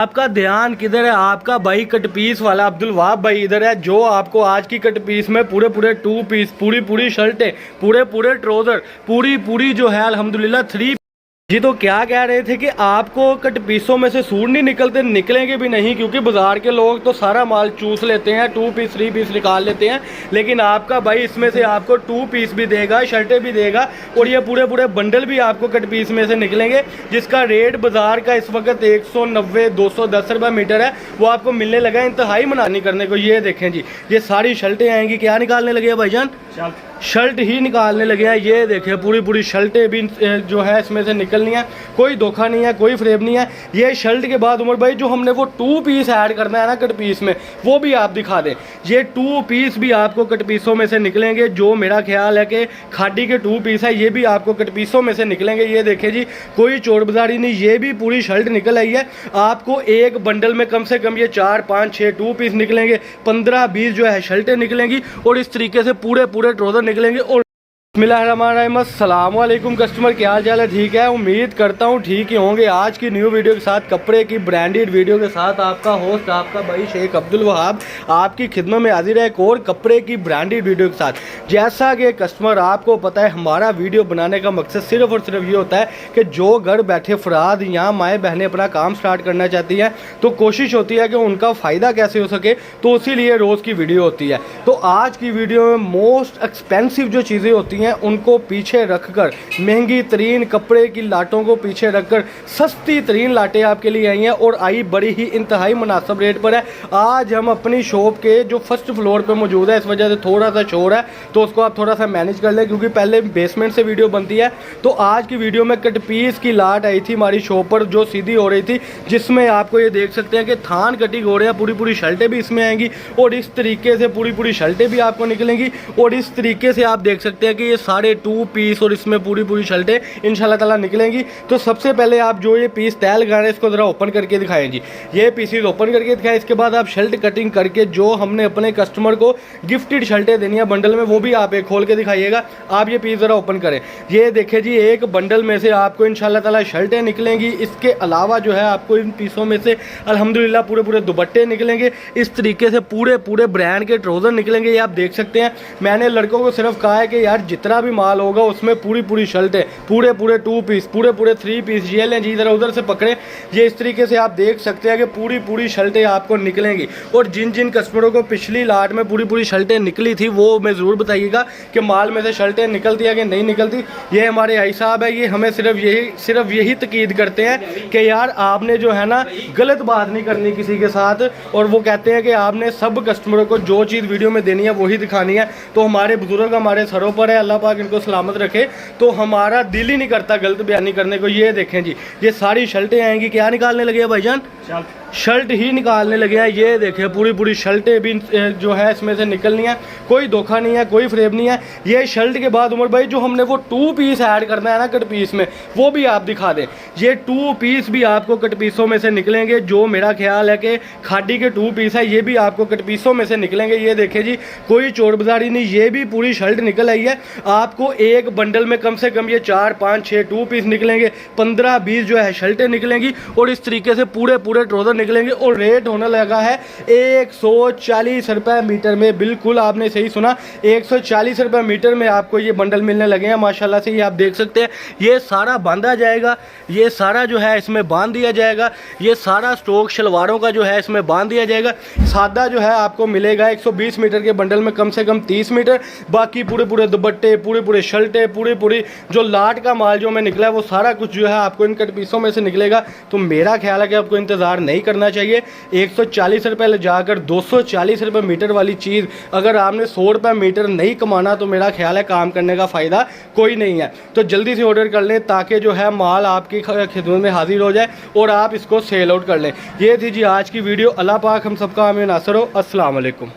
आपका ध्यान किधर है? आपका भाई कट पीस वाला अब्दुल वहाब भाई इधर है, जो आपको आज की कट पीस में पूरे पूरे 2 पीस, पूरी पूरी शर्टें, पूरे पूरे ट्राउजर, पूरी पूरी जो है अल्हम्दुलिल्लाह 3 जी। तो क्या कह रहे थे कि आपको कट पीसों में से सूट नहीं निकलते, निकलेंगे भी नहीं, क्योंकि बाजार के लोग तो सारा माल चूस लेते हैं, 2 पीस 3 पीस निकाल लेते हैं, लेकिन आपका भाई इसमें से आपको 2 पीस भी देगा, शर्टें भी देगा, और ये पूरे पूरे बंडल भी आपको कट पीस में से निकलेंगे, जिसका रेट बाजार का इस वक्त 190-210 रुपये मीटर है। वो आपको मिलने लगा इंतहाई मनानी करने को। ये देखें जी, ये सारी शर्टें आएंगी, क्या निकालने लगे हैं भाईजान? शर्ट ही निकालने लगे हैं। ये देखें पूरी पूरी शर्टें भी जो है इसमें से निकलनी है, कोई धोखा नहीं है, कोई फ्रेब नहीं है। ये शर्ट के बाद उमर भाई जो हमने वो 2 पीस ऐड करना है ना कट पीस में, वो भी आप दिखा दें। ये 2 पीस भी आपको कट पीसों में से निकलेंगे, जो मेरा ख्याल है कि खादी के 2 पीस है, ये भी आपको कट पीसों में से निकलेंगे। ये देखें जी, कोई चोर बाजारी नहीं, ये भी पूरी शर्ट निकल आई है। आपको एक बंडल में कम से कम ये 4 5 6 2 पीस निकलेंगे, 15-20 जो है शर्टें निकलेंगी, और इस तरीके से पूरे पूरे ट्राउजर निकलेंगे। और अस्सलामुअलैकुम कस्टमर, क्या हाल चाल है? ठीक है, उम्मीद करता हूँ ठीक ही होंगे। आज की न्यू वीडियो के साथ, कपड़े की ब्रांडेड वीडियो के साथ, आपका होस्ट आपका भाई शेख अब्दुल वहाब आपकी खिदमत में हाजिर है एक और कपड़े की ब्रांडेड वीडियो के साथ। जैसा कि कस्टमर आपको पता है, हमारा वीडियो बनाने का मकसद सिर्फ और सिर्फ ये होता है कि जो घर बैठे अफराद या माएँ बहनें अपना काम स्टार्ट करना चाहती हैं, तो कोशिश होती है कि उनका फ़ायदा कैसे हो सके, तो इसीलिए रोज़ की वीडियो होती है। तो आज की वीडियो में मोस्ट एक्सपेंसिव जो चीज़ें होती हैं उनको पीछे रखकर, महंगी तरीन कपड़े की लाटों को पीछे रखकर सस्ती तरीन लाटें आपके लिए आई हैं, और आई बड़ी ही इंतहाई मुनासिब रेट पर है। आज हम अपनी शॉप के जो फर्स्ट फ्लोर पे मौजूद है, इस वजह से थोड़ा सा शोर है, तो उसको आप थोड़ा सा मैनेज कर लें, क्योंकि पहले बेसमेंट से वीडियो बनती है। तो आज की वीडियो में कट पीस की लाट आई थी हमारी शॉप पर, जो सीधी हो रही थी, जिसमें आपको ये देख सकते हैं कि थान कटिंग हो रही है, पूरी पूरी शर्टें भी इसमें आएंगी, और इस तरीके से पूरी पूरी शर्टें भी आपको निकलेंगी। और इस तरीके से आप देख सकते हैं कि ये सारे 2 पीस और इसमें पूरी पूरी शर्टें इंशाल्लाह ताला निकलेंगी। तो सबसे पहले आप जो ये पीस तय लगा रहे हैं, इसको ज़रा ओपन करके दिखाएं जी। ये पीसीज ओपन करके दिखाएं। इसके बाद आप शर्ट कटिंग करके जो हमने अपने कस्टमर को गिफ्टेड शर्टें देनी है बंडल में, वो भी आप एक खोल के दिखाइएगा। आप ये पीस ज़रा ओपन करें। ये देखें जी, एक बंडल में से आपको इंशाल्लाह ताला शर्टें निकलेंगी। इसके अलावा जो है आपको इन पीसों में से अल्हम्दुलिल्लाह पूरे पूरे दुपट्टे निकलेंगे। इस तरीके से पूरे पूरे ब्रांड के ट्राउज़र निकलेंगे। ये आप देख सकते हैं। मैंने लड़कों को सिर्फ कहा है कि यार जितना भी माल होगा उसमें पूरी पूरी शर्टें, पूरे पूरे 2 पीस, पूरे पूरे 3 पीस, ये लें जी, इधर उधर से पकड़े। ये इस तरीके से आप देख सकते हैं कि पूरी पूरी शर्टें आपको निकलेंगी। और जिन जिन कस्टमरों को पिछली लाट में पूरी पूरी शर्टें निकली थी, वो मैं ज़रूर बताइएगा कि माल में से शर्टें निकलती है कि नहीं निकलती। ये हमारे आई साहब है, ये हमें सिर्फ यही तकीद करते हैं कि यार आपने जो है ना गलत बात नहीं करनी किसी के साथ, और वो कहते हैं कि आपने सब कस्टमरों को जो चीज़ वीडियो में देनी है वही दिखानी है। तो हमारे बुजुर्ग हमारे सरों पर है, अल्लाह पाक इनको सलामत रखे। तो हमारा दिल ही नहीं करता गलत बयानी करने को। ये देखें जी, ये सारी शर्टें आएंगी, क्या निकालने लगे हैं भाईजान? शर्ट ही निकालने लगे हैं। ये देखें पूरी पूरी शर्टें भी जो है इसमें से निकलनी है, कोई धोखा नहीं है, कोई फ्रेब नहीं है। ये शर्ट के बाद उमर भाई जो हमने वो 2 पीस ऐड करना है ना कट पीस में, वो भी आप दिखा दें। ये 2 पीस भी आपको कट पीसों में से निकलेंगे, जो मेरा ख्याल है कि खादी के 2 पीस है, ये भी आपको कट पीसों में से निकलेंगे। ये देखें जी, कोई चोर बाजारी नहीं, ये भी पूरी शर्ट निकल आई है। आपको एक बंडल में कम से कम ये 4 5 6 2 पीस निकलेंगे, 15-20 जो है शर्टें निकलेंगी, और इस तरीके से पूरे पूरे ट्राउजर निकलेंगे। और रेट होने लगा है 140 रुपये मीटर में। बिल्कुल आपने सही सुना, 140 रुपये मीटर में आपको ये बंडल मिलने लगे हैं माशाल्लाह से। ये आप देख सकते हैं, ये सारा बांधा जाएगा, ये सारा जो है इसमें बांध दिया जाएगा। ये सारा स्टॉक शलवारों का जो है इसमें बांध दिया जाएगा। सादा जो है आपको मिलेगा 120 मीटर के बंडल में कम से कम 30 मीटर। बाकी पूरे पूरे दुपट्टे, पूरे पूरे शर्टें, पूरी पूरी जो लाट का माल जो में निकला है, वो सारा कुछ जो है आपको इन कट पीसों में से निकलेगा। तो मेरा ख्याल है कि आपको इंतज़ार नहीं करना चाहिए। 140 रुपये ले जाकर 240 रुपये मीटर वाली चीज़ अगर आपने 100 रुपये मीटर नहीं कमाना, तो मेरा ख्याल है काम करने का फ़ायदा कोई नहीं है। तो जल्दी से ऑर्डर कर लें, ताकि जो है माल आपकी खिदमत में हाजिर हो जाए और आप इसको सेल आउट कर लें। ये थी जी आज की वीडियो। अल्लाह पाक हम सबका आमीन नासर हो। अस्सलाम वालेकुम।